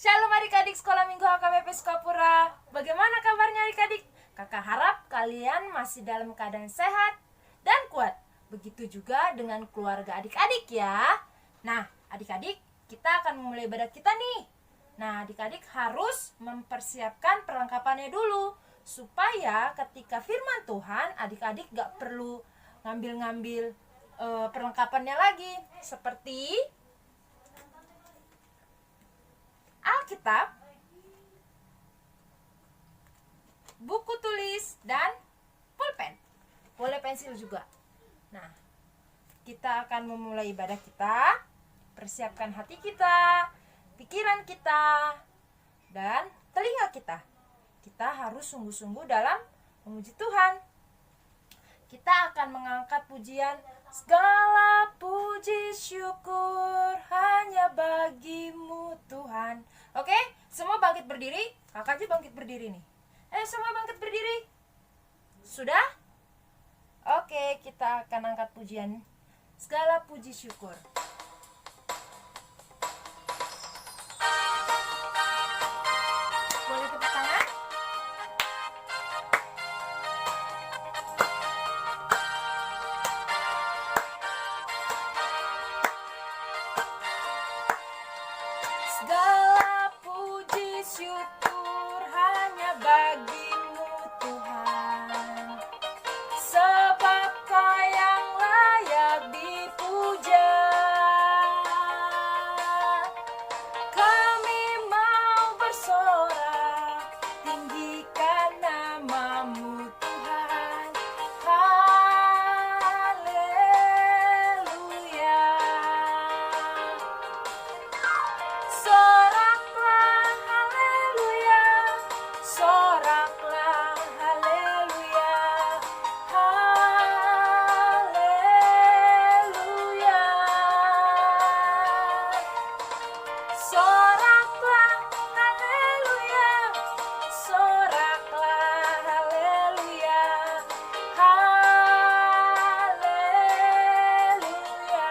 Shalom adik-adik sekolah minggu HKBP Sukapura. Bagaimana kabarnya adik-adik? Kakak harap kalian masih dalam keadaan sehat dan kuat. Begitu juga dengan keluarga adik-adik ya. Nah adik-adik, kita akan memulai ibadah kita nih. Nah adik-adik harus mempersiapkan perlengkapannya dulu, supaya ketika firman Tuhan adik-adik gak perlu ngambil-ngambil perlengkapannya lagi. Seperti Alkitab, buku tulis, dan pulpen. Boleh pensil juga. Nah, kita akan memulai ibadah kita. Persiapkan hati kita, pikiran kita, dan telinga kita. Kita harus sungguh-sungguh dalam memuji Tuhan. Kita akan mengangkat pujian, segala puji syukur hanya bagimu Tuhan. Oke, semua bangkit berdiri. Kakak juga bangkit berdiri nih. Semua bangkit berdiri. Sudah? Oke, kita akan angkat pujian, segala puji syukur. Boleh tepuk tangan? Segala puji syukur hanya bagimu Tuhan, sebab Kau yang layak dipuja. Kami mau bersorak, tinggikan namamu Tuhan. Haleluya. Soraklah haleluya, soraklah haleluya, haleluya. Soraklah haleluya, soraklah haleluya, haleluya.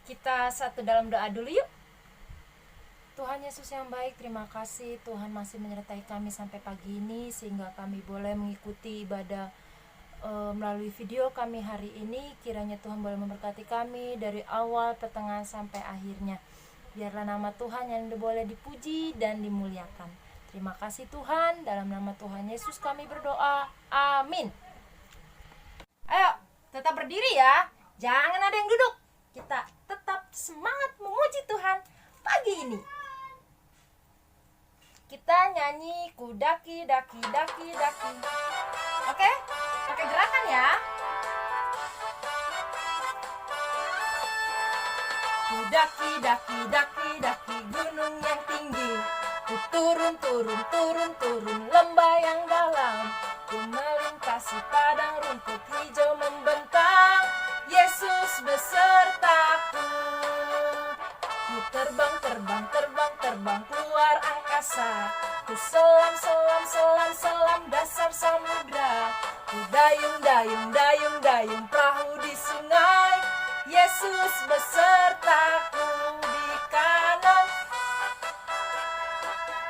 Kita satu dalam doa dulu yuk. Tuhan Yesus yang baik, terima kasih Tuhan masih menyertai kami sampai pagi ini, sehingga kami boleh mengikuti ibadah melalui video kami hari ini. Kiranya Tuhan boleh memberkati kami dari awal, pertengahan, sampai akhirnya. Biarlah nama Tuhan yang boleh dipuji dan dimuliakan. Terima kasih Tuhan, dalam nama Tuhan Yesus kami berdoa, amin. Ayo, tetap berdiri ya, jangan ada yang duduk. Kita tetap semangat memuji Tuhan pagi ini. Kita nyanyi kudaki daki daki daki. Oke? Pakai gerakan ya. Kudaki daki daki daki gunung yang tinggi. Ku turun turun turun turun lembah yang dalam. Ku melintasi padang rumput hijau membentang. Yesus besertaku. Ku terbang terbang terbang terbang keluar angkasa. Ku selam selam selam selam dasar samudra. Ku dayung dayung dayung dayung perahu di sungai. Yesus besertaku di kanan.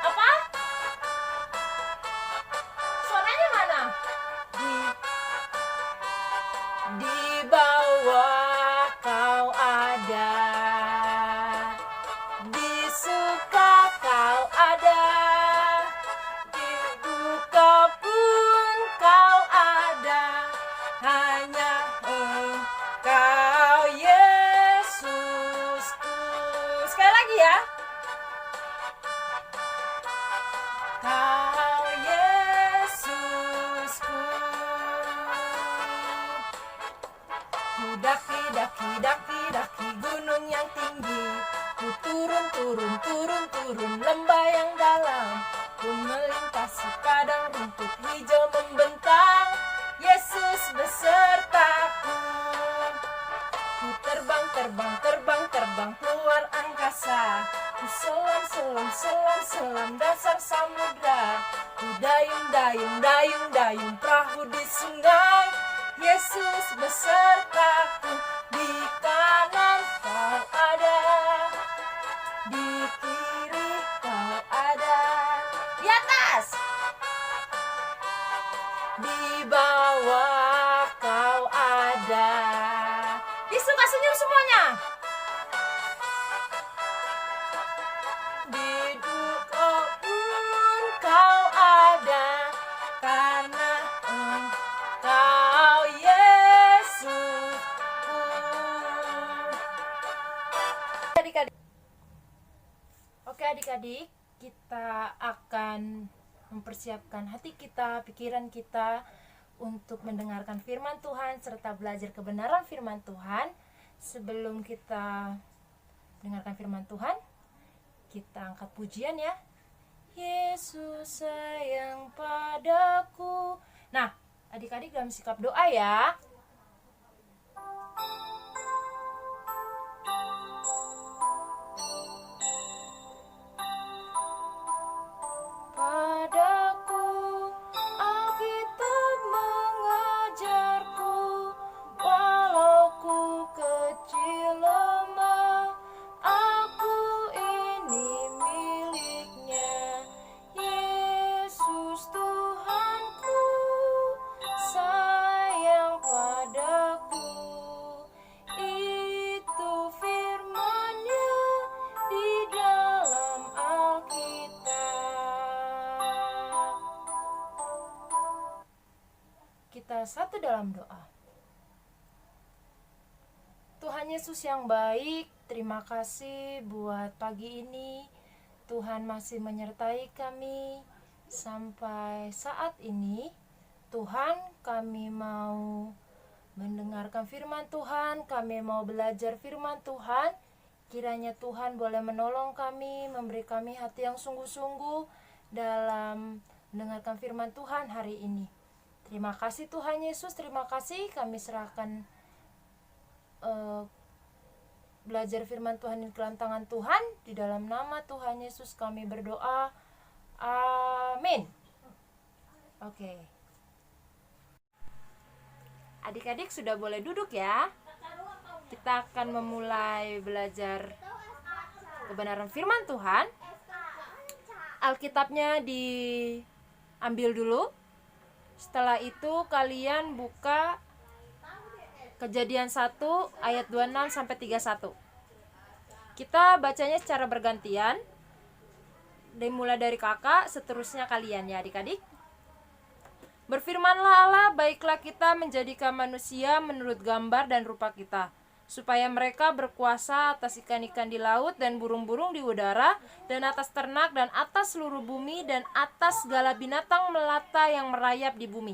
Apa? Suaranya mana? Di bawah Kau ada. Di suka Kau ada. Di duka pun Kau ada. Hanya Engkau Yesusku. Sekali lagi ya. Kau Yesusku. Ku daki daki daki daki gunung yang tinggi. Ku turun turun turun turun lembah yang dalam. Ku melintasi padang rumput hijau membentang. Yesus besertaku. Ku terbang terbang terbang terbang keluar angkasa. Ku selam selam selam selam dasar samudra. Ku dayung dayung dayung dayung perahu di sungai. Yesus besertaku, di kanan Kau ada. suka senyum semuanya. Di duka pun kau ada, karena Engkau Yesus. Adik-adik. Oke adik-adik, kita akan mempersiapkan hati kita, pikiran kita untuk mendengarkan firman Tuhan serta belajar kebenaran firman Tuhan. Sebelum kita mendengarkan firman Tuhan, kita angkat pujian ya. Yesus sayang padaku. Nah, adik-adik dalam sikap doa ya. Padaku Alkitab mengajarku, walau ku kecil lemah, aku ini miliknya. Yesus Tuhanku sayang padaku. Itu firman-Nya di dalam Alkitab. Kita satu dalam doa. Tuhan Yesus yang baik, terima kasih buat pagi ini. Tuhan masih menyertai kami sampai saat ini. Tuhan, kami mau mendengarkan firman Tuhan, kami mau belajar firman Tuhan. Kiranya Tuhan boleh menolong kami, memberi kami hati yang sungguh-sungguh dalam mendengarkan firman Tuhan hari ini. Terima kasih Tuhan Yesus, terima kasih. Kami serahkan belajar firman Tuhan di dalam tangan Tuhan. Di dalam nama Tuhan Yesus kami berdoa. Amin. Oke. Adik-adik sudah boleh duduk ya. Kita akan memulai belajar kebenaran firman Tuhan. Alkitabnya diambil dulu. Setelah itu kalian buka Kejadian 1 ayat 26 sampai 31. Kita bacanya secara bergantian. Dimulai dari kakak, seterusnya kalian ya adik-adik. Berfirmanlah Allah, baiklah kita menjadikan manusia menurut gambar dan rupa kita, supaya mereka berkuasa atas ikan-ikan di laut dan burung-burung di udara, dan atas ternak dan atas seluruh bumi, dan atas segala binatang melata yang merayap di bumi.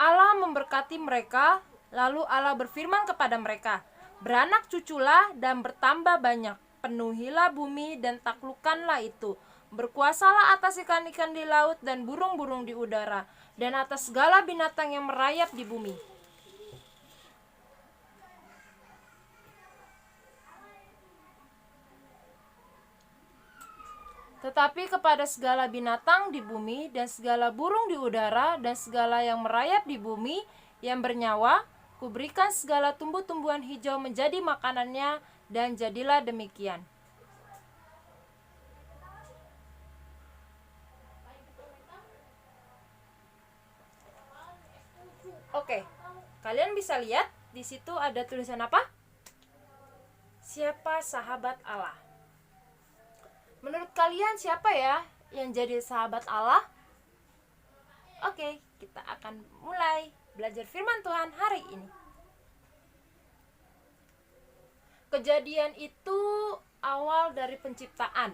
Allah memberkati mereka, lalu Allah berfirman kepada mereka, beranak cuculah dan bertambah banyak, penuhilah bumi dan taklukkanlah itu. Berkuasalah atas ikan-ikan di laut dan burung-burung di udara, dan atas segala binatang yang merayap di bumi. Tetapi kepada segala binatang di bumi dan segala burung di udara dan segala yang merayap di bumi yang bernyawa, kuberikan segala tumbuh-tumbuhan hijau menjadi makanannya, dan jadilah demikian. Oke, kalian bisa lihat di situ ada tulisan apa? Siapa sahabat Allah? Menurut kalian siapa ya yang jadi sahabat Allah? Oke, kita akan mulai belajar firman Tuhan hari ini. Kejadian itu awal dari penciptaan,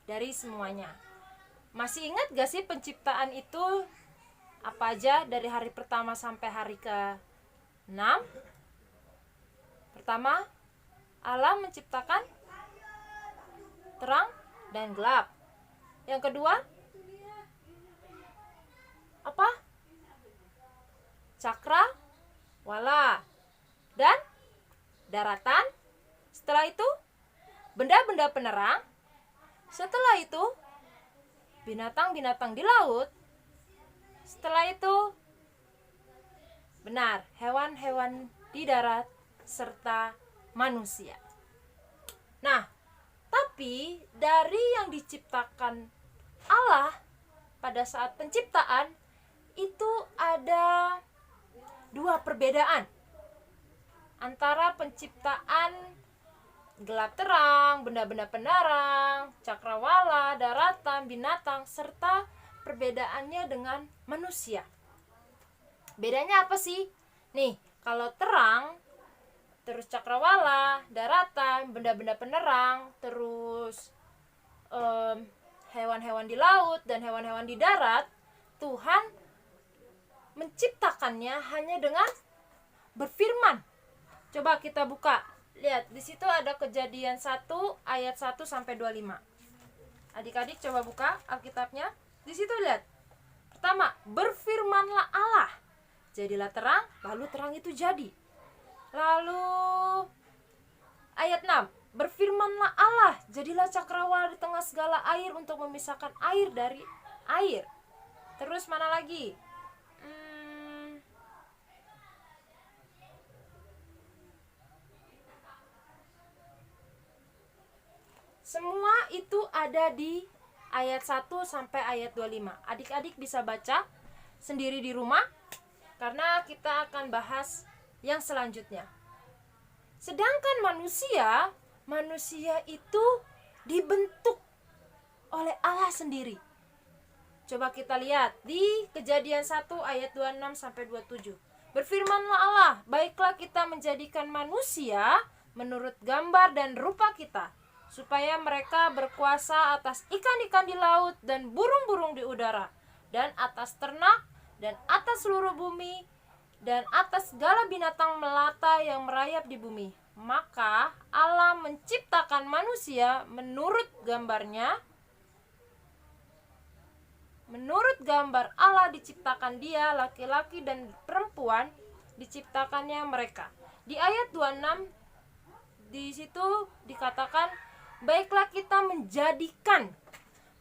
dari semuanya. Masih ingat gak sih penciptaan itu apa aja dari hari pertama sampai hari ke-6? Pertama, Allah menciptakan terang dan gelap. Yang kedua, apa? Cakra, wala, dan daratan. Setelah itu, benda-benda penerang. Setelah itu, binatang-binatang di laut. Setelah itu, benar, hewan-hewan di darat serta manusia. Nah, tapi dari yang diciptakan Allah pada saat penciptaan itu ada dua perbedaan antara penciptaan gelap terang, benda-benda pendarang, cakrawala, daratan, binatang, serta perbedaannya dengan manusia. Bedanya apa sih? Nih, kalau terang, terus cakrawala, daratan, benda-benda penerang, terus hewan-hewan di laut dan hewan-hewan di darat, Tuhan menciptakannya hanya dengan berfirman. Coba kita buka. Lihat, di situ ada Kejadian 1 ayat 1 sampai 25. Adik-adik coba buka Alkitabnya. Di situ lihat. Pertama, berfirmanlah Allah. Jadilah terang, lalu terang itu jadi. Lalu ayat 6, berfirmanlah Allah, jadilah cakrawala di tengah segala air untuk memisahkan air dari air. Terus mana lagi? Semua itu ada di ayat 1 sampai ayat 25. Adik-adik bisa baca sendiri di rumah karena kita akan bahas yang selanjutnya. Sedangkan manusia itu dibentuk oleh Allah sendiri. Coba kita lihat di Kejadian 1 ayat 26 sampai 27. Berfirmanlah Allah, baiklah kita menjadikan manusia menurut gambar dan rupa kita, supaya mereka berkuasa atas ikan-ikan di laut dan burung-burung di udara, dan atas ternak, dan atas seluruh bumi, dan atas segala binatang melata yang merayap di bumi. Maka Allah menciptakan manusia menurut gambarnya. Menurut gambar Allah diciptakan dia, laki-laki dan perempuan diciptakannya mereka. Di ayat 26 di situ dikatakan, baiklah kita menjadikan,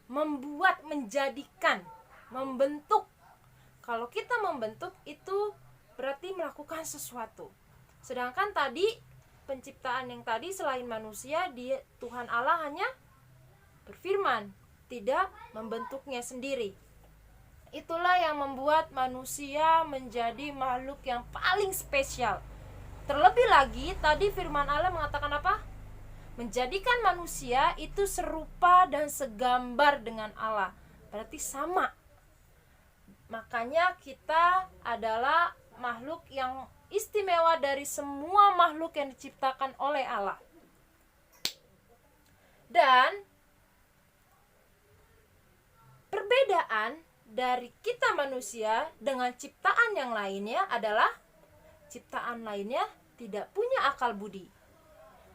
membuat, menjadikan, membentuk. Kalau kita membentuk itu berarti melakukan sesuatu. Sedangkan tadi penciptaan yang tadi selain manusia, Tuhan Allah hanya berfirman, tidak membentuknya sendiri. Itulah yang membuat manusia menjadi makhluk yang paling spesial. Terlebih lagi tadi firman Allah mengatakan apa? Menjadikan manusia itu serupa dan segambar dengan Allah. Berarti sama. Makanya kita adalah makhluk yang istimewa dari semua makhluk yang diciptakan oleh Allah. Dan perbedaan dari kita manusia dengan ciptaan yang lainnya adalah ciptaan lainnya tidak punya akal budi,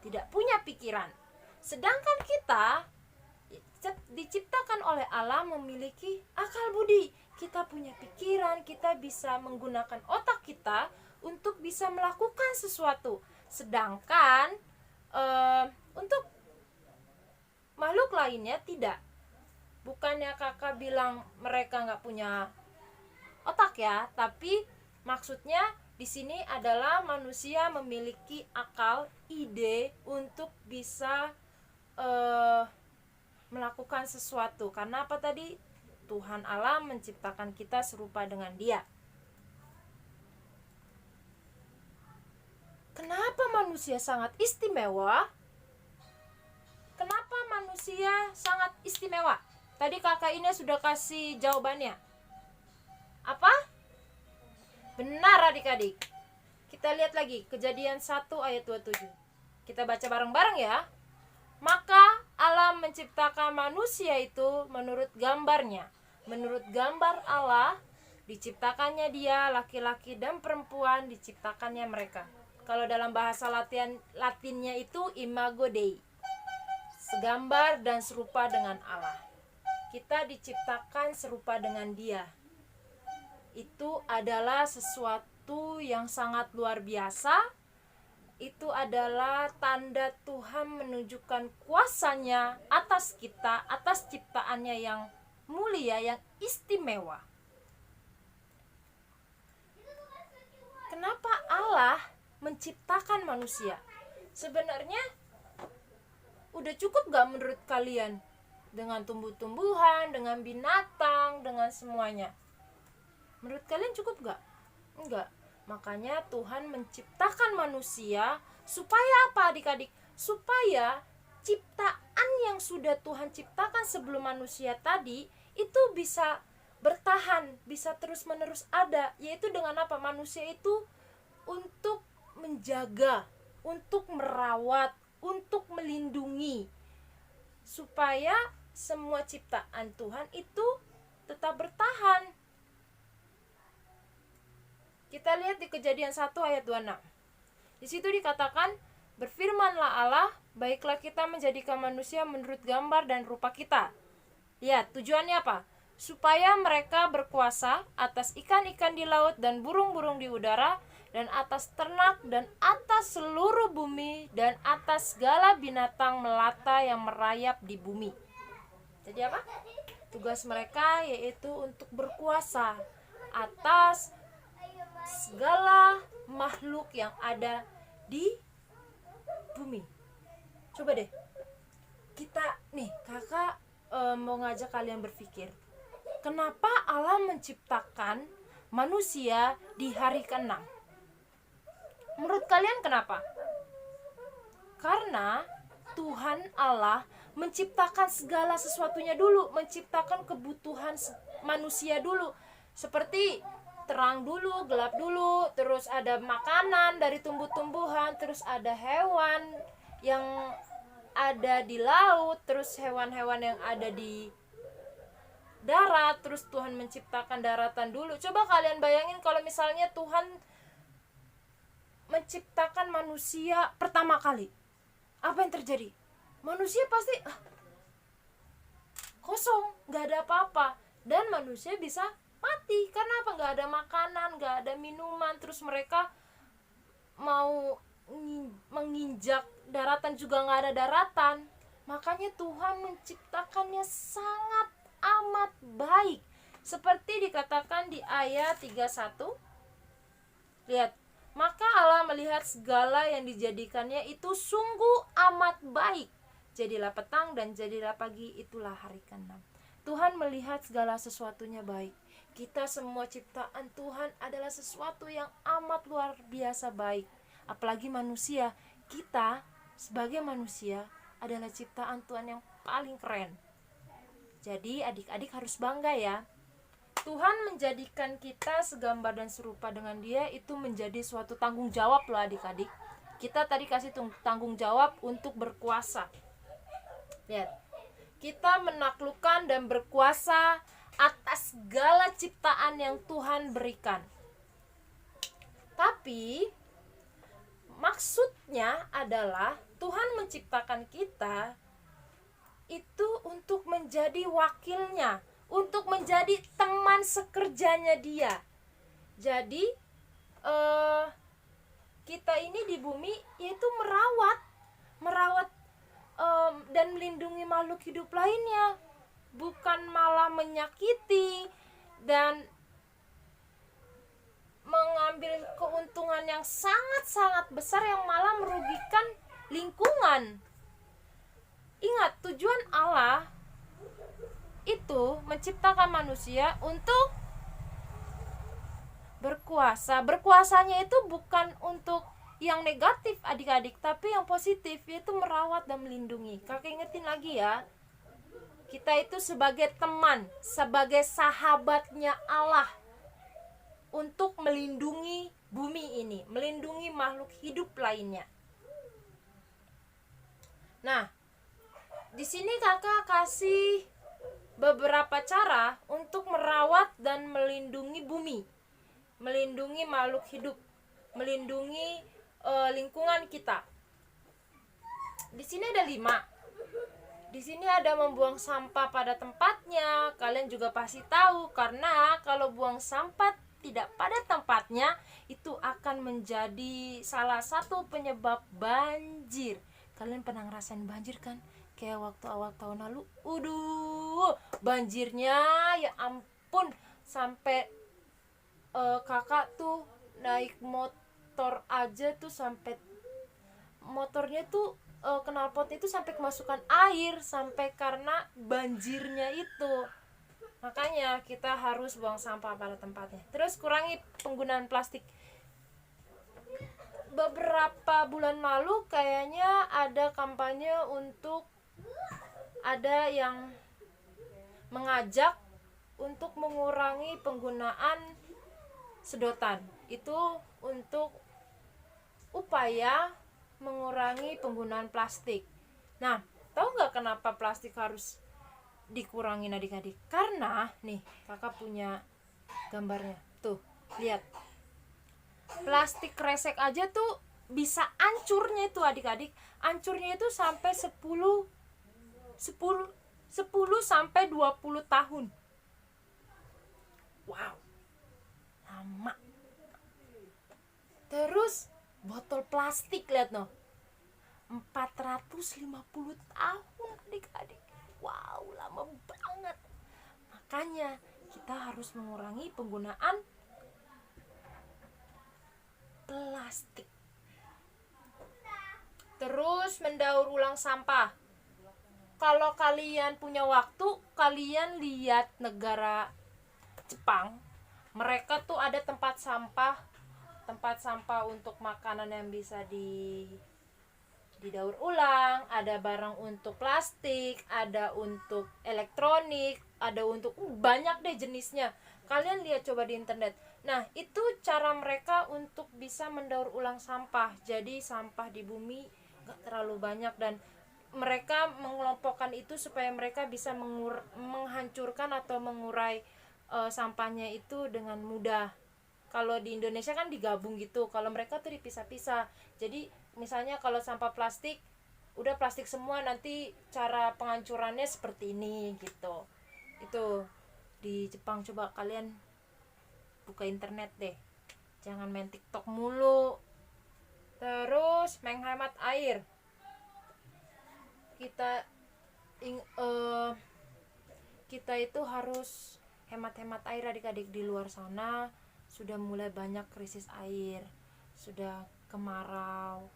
tidak punya pikiran. Sedangkan kita diciptakan oleh Allah memiliki akal budi. Kita punya pikiran, kita bisa menggunakan otak kita untuk bisa melakukan sesuatu. Sedangkan untuk makhluk lainnya tidak. Bukannya kakak bilang mereka nggak punya otak ya, tapi maksudnya di sini adalah manusia memiliki akal, ide untuk bisa melakukan sesuatu. Karena apa tadi? Tuhan Allah menciptakan kita serupa dengan Dia. Kenapa manusia sangat istimewa? Kenapa manusia sangat istimewa? Tadi kakak ini sudah kasih jawabannya. Apa? Benar adik-adik. Kita lihat lagi Kejadian 1 ayat 27. Kita baca bareng-bareng ya. Maka Allah menciptakan manusia itu menurut gambarnya. Menurut gambar Allah diciptakannya dia, laki-laki dan perempuan diciptakannya mereka. Kalau dalam bahasa Latinnya itu imago Dei, segambar dan serupa dengan Allah. Kita diciptakan serupa dengan Dia. Itu adalah sesuatu yang sangat luar biasa. Itu adalah tanda Tuhan menunjukkan kuasanya atas kita, atas ciptaannya yang mulia, yang istimewa. Kenapa Allah menciptakan manusia? Sebenarnya udah cukup gak menurut kalian? Dengan tumbuh-tumbuhan, dengan binatang, binatang, dengan semuanya. Menurut kalian cukup gak? Enggak. Makanya Tuhan menciptakan manusia supaya apa adik-adik? Supaya ciptaan yang sudah Tuhan ciptakan sebelum manusia tadi itu bisa bertahan, bisa terus-menerus ada. Yaitu dengan apa? Manusia itu untuk menjaga, untuk merawat, untuk melindungi, supaya semua ciptaan Tuhan itu tetap bertahan. Kita lihat di Kejadian 1 ayat 26. Di situ dikatakan, berfirmanlah Allah, baiklah kita menjadikan manusia menurut gambar dan rupa kita. Lihat, tujuannya apa? Supaya mereka berkuasa atas ikan-ikan di laut dan burung-burung di udara, dan atas ternak, dan atas seluruh bumi, dan atas segala binatang melata yang merayap di bumi. Jadi apa? Tugas mereka yaitu untuk berkuasa atas segala makhluk yang ada di bumi. Coba deh, kita nih, kakak mau ngajak kalian berpikir, kenapa Allah menciptakan manusia di hari ke-6? Menurut kalian kenapa? Karena Tuhan Allah menciptakan segala sesuatunya dulu, menciptakan kebutuhan manusia dulu, seperti terang dulu, gelap dulu, terus ada makanan dari tumbuh-tumbuhan, terus ada hewan yang ada di laut, terus hewan-hewan yang ada di darat, terus Tuhan menciptakan daratan dulu. Coba kalian bayangin kalau misalnya Tuhan menciptakan manusia pertama kali, apa yang terjadi? Manusia pasti kosong, gak ada apa-apa, dan manusia bisa mati. Karena apa? Gak ada makanan, gak ada minuman, terus mereka mau menginjak daratan juga gak ada daratan. Makanya Tuhan menciptakannya sangat amat baik, seperti dikatakan di ayat 31. Lihat, maka Allah melihat segala yang dijadikannya itu sungguh amat baik. Jadilah petang dan jadilah pagi, itulah hari ke-6. Tuhan melihat segala sesuatunya baik. Kita semua ciptaan Tuhan adalah sesuatu yang amat luar biasa baik. Apalagi manusia, kita sebagai manusia adalah ciptaan Tuhan yang paling keren. Jadi adik-adik harus bangga ya. Tuhan menjadikan kita segambar dan serupa dengan Dia, itu menjadi suatu tanggung jawab loh adik-adik. Kita tadi kasih tanggung jawab untuk berkuasa. Lihat, kita menaklukkan dan berkuasa atas segala ciptaan yang Tuhan berikan. Tapi maksudnya adalah Tuhan menciptakan kita itu untuk menjadi wakilnya, untuk menjadi teman sekerjanya Dia. Jadi kita ini di bumi yaitu merawat dan melindungi makhluk hidup lainnya, bukan malah menyakiti dan mengambil keuntungan yang sangat-sangat besar yang malah merugikan lingkungan. Ingat, tujuan Allah itu menciptakan manusia untuk berkuasa. Berkuasanya itu bukan untuk yang negatif adik-adik, tapi yang positif, yaitu merawat dan melindungi. Kakak ingetin lagi ya, kita itu sebagai teman, sebagai sahabatnya Allah untuk melindungi bumi ini, melindungi makhluk hidup lainnya. Nah, di sini kakak kasih beberapa cara untuk merawat dan melindungi bumi, melindungi makhluk hidup, melindungi lingkungan kita. Di sini ada 5. Di sini ada membuang sampah pada tempatnya. Kalian juga pasti tahu, karena kalau buang sampah tidak pada tempatnya itu akan menjadi salah satu penyebab banjir. Kalian pernah ngerasain banjir kan? Kayak waktu awal tahun lalu, banjirnya ya ampun, sampai kakak tuh naik motor aja tuh sampai motornya tuh knalpotnya itu sampai kemasukan air, sampai karena banjirnya itu. Makanya kita harus buang sampah pada tempatnya. Terus kurangi penggunaan plastik. Beberapa bulan lalu kayaknya ada kampanye untuk, ada yang mengajak untuk mengurangi penggunaan sedotan. Itu untuk upaya mengurangi penggunaan plastik. Nah, tahu nggak kenapa plastik harus dikurangin adik-adik? Karena nih, kakak punya gambarnya. Tuh, lihat. Plastik kresek aja tuh bisa hancurnya itu adik-adik. Hancurnya itu sampai 10 sampai 20 tahun. Wow. Lama. Terus botol plastik, lihat no. 450 tahun adik-adik. Wow, lama banget. Makanya kita harus mengurangi penggunaan plastik. Terus mendaur ulang sampah. Kalau kalian punya waktu, kalian lihat negara Jepang. Mereka tuh ada tempat sampah untuk makanan yang bisa didaur ulang, ada barang untuk plastik, ada untuk elektronik, ada untuk banyak deh jenisnya. Kalian lihat coba di internet. Nah, itu cara mereka untuk bisa mendaur ulang sampah. Jadi sampah di bumi gak terlalu banyak, dan mereka mengelompokkan itu supaya mereka bisa menghancurkan atau mengurai sampahnya itu dengan mudah. Kalau di Indonesia kan digabung gitu, kalau mereka tuh dipisah-pisah. Jadi misalnya kalau sampah plastik, udah plastik semua, nanti cara penghancurannya seperti ini gitu. Itu di Jepang. Coba kalian buka internet deh, jangan main TikTok mulu. Terus menghemat air. Kita itu harus hemat-hemat air adik-adik. Di luar sana sudah mulai banyak krisis air, sudah kemarau,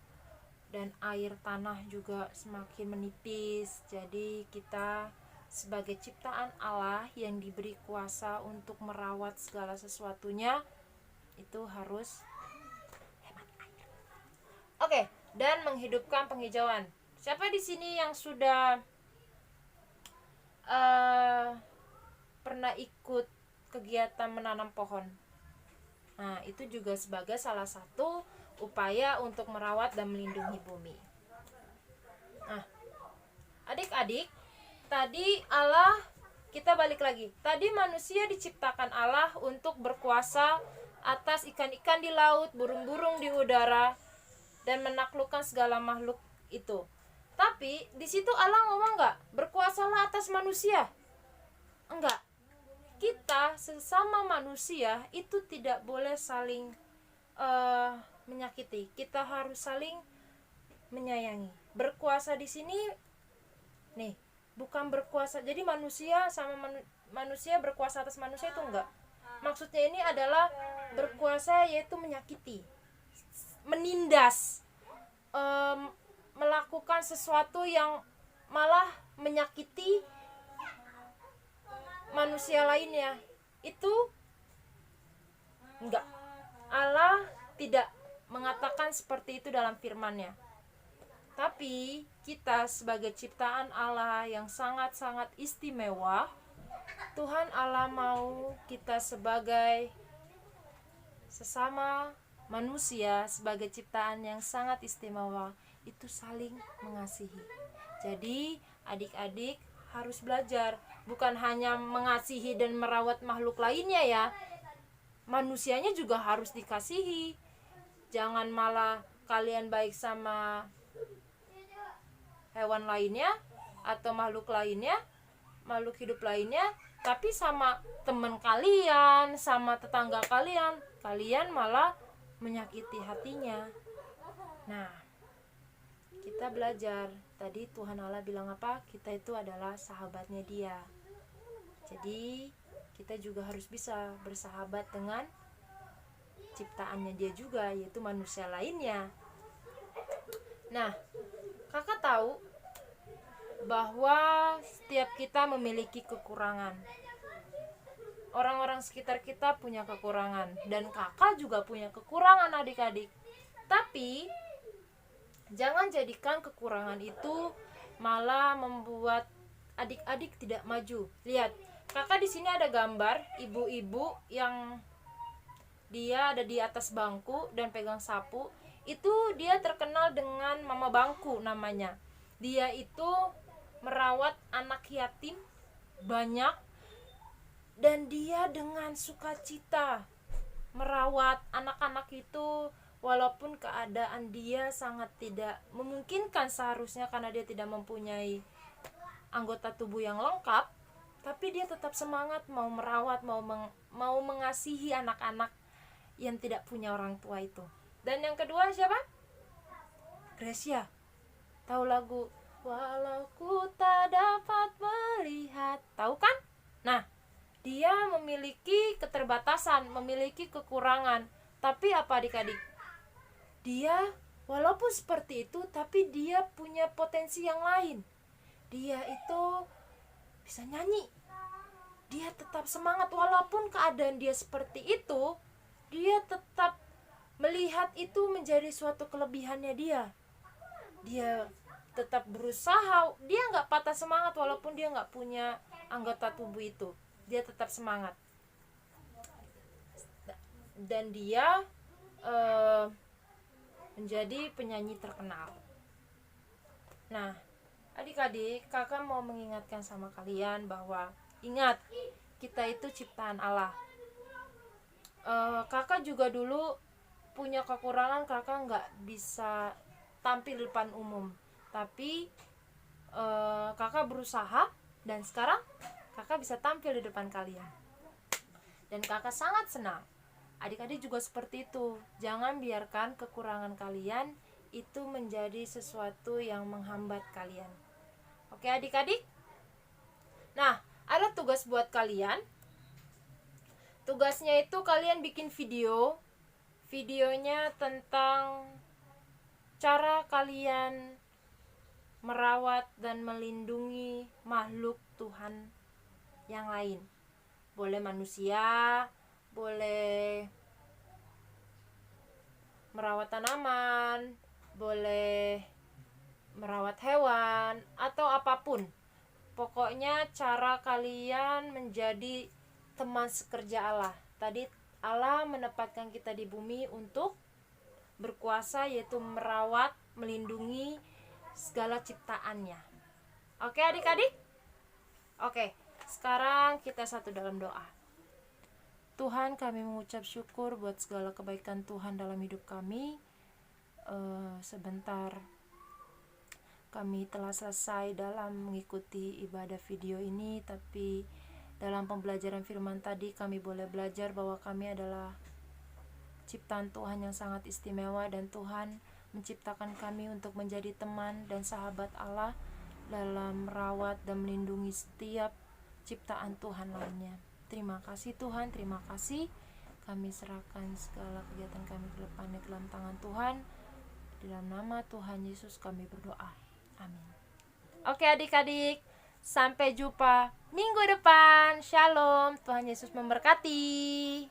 dan air tanah juga semakin menipis. Jadi kita sebagai ciptaan Allah yang diberi kuasa untuk merawat segala sesuatunya, itu harus hemat air. Oke, dan menghidupkan penghijauan. Siapa di sini yang sudah pernah ikut kegiatan menanam pohon? Nah, itu juga sebagai salah satu upaya untuk merawat dan melindungi bumi. Nah, adik-adik, tadi Allah, kita balik lagi. Tadi manusia diciptakan Allah untuk berkuasa atas ikan-ikan di laut, burung-burung di udara, dan menaklukkan segala makhluk itu. Tapi di situ Allah ngomong nggak, berkuasalah atas manusia? Enggak. Kita sesama manusia itu tidak boleh saling menyakiti. Kita harus saling menyayangi. Berkuasa di sini nih, bukan berkuasa jadi manusia sama manusia berkuasa atas manusia, itu enggak. Maksudnya ini adalah berkuasa yaitu menyakiti, menindas, melakukan sesuatu yang malah menyakiti manusia lainnya. Itu enggak. Allah tidak mengatakan seperti itu dalam firman-Nya. Tapi kita sebagai ciptaan Allah yang sangat-sangat istimewa, Tuhan Allah mau kita sebagai sesama manusia, sebagai ciptaan yang sangat istimewa, itu saling mengasihi. Jadi adik-adik harus belajar, bukan hanya mengasihi dan merawat makhluk lainnya ya, manusianya juga harus dikasihi. Jangan malah kalian baik sama hewan lainnya atau makhluk lainnya, makhluk hidup lainnya, tapi sama teman kalian, sama tetangga kalian, kalian malah menyakiti hatinya. Nah, kita belajar. Tadi Tuhan Allah bilang apa? Kita itu adalah sahabatnya Dia. Jadi kita juga harus bisa bersahabat dengan ciptaannya Dia juga, yaitu manusia lainnya. Nah, kakak tahu bahwa setiap kita memiliki kekurangan. orang-orang sekitar kita punya kekurangan, dan kakak juga punya kekurangan adik-adik. Tapi jangan jadikan kekurangan itu malah membuat adik-adik tidak maju. Lihat, kakak di sini ada gambar ibu-ibu yang dia ada di atas bangku dan pegang sapu. Itu dia terkenal dengan mama bangku namanya. Dia itu merawat anak yatim banyak, dan dia dengan sukacita merawat anak-anak itu, walaupun keadaan dia sangat tidak memungkinkan seharusnya karena dia tidak mempunyai anggota tubuh yang lengkap, tapi dia tetap semangat mau merawat, mau mengasihi anak-anak yang tidak punya orang tua itu. Dan yang kedua siapa? Gracia. Tahu lagu Walau Ku Tak Dapat Melihat, tahu kan? Nah, dia memiliki keterbatasan, memiliki kekurangan. Tapi apa adik-adik? Dia walaupun seperti itu, tapi dia punya potensi yang lain. Dia itu bisa nyanyi. Dia tetap semangat walaupun keadaan dia seperti itu. Dia tetap melihat itu menjadi suatu kelebihannya dia. Dia tetap berusaha. Dia gak patah semangat walaupun dia gak punya anggota tubuh itu. Dia tetap semangat. Dan dia menjadi penyanyi terkenal. Nah, adik-adik, kakak mau mengingatkan sama kalian bahwa ingat, kita itu ciptaan Allah. Kakak juga dulu punya kekurangan, kakak nggak bisa tampil di depan umum, tapi kakak berusaha dan sekarang kakak bisa tampil di depan kalian, dan kakak sangat senang. Adik-adik juga seperti itu. Jangan biarkan kekurangan kalian itu menjadi sesuatu yang menghambat kalian. Oke adik-adik? Nah, ada tugas buat kalian. Tugasnya itu kalian bikin video. Videonya tentang cara kalian merawat dan melindungi makhluk Tuhan yang lain. Boleh manusia, boleh merawat tanaman, boleh merawat hewan, atau apapun. Pokoknya cara kalian menjadi teman sekerja Allah. Tadi Allah menempatkan kita di bumi untuk berkuasa, yaitu merawat, melindungi segala ciptaannya. Oke adik-adik? Oke, sekarang kita satu dalam doa. Tuhan, kami mengucap syukur buat segala kebaikan Tuhan dalam hidup kami. Sebentar kami telah selesai dalam mengikuti ibadah video ini, tapi dalam pembelajaran firman tadi kami boleh belajar bahwa kami adalah ciptaan Tuhan yang sangat istimewa, dan Tuhan menciptakan kami untuk menjadi teman dan sahabat Allah dalam merawat dan melindungi setiap ciptaan Tuhan lainnya. Terima kasih Tuhan, terima kasih. Kami serahkan segala kegiatan kami ke depannya ke dalam tangan Tuhan. Di dalam nama Tuhan Yesus kami berdoa. Amin. Oke adik-adik, sampai jumpa minggu depan. Shalom, Tuhan Yesus memberkati.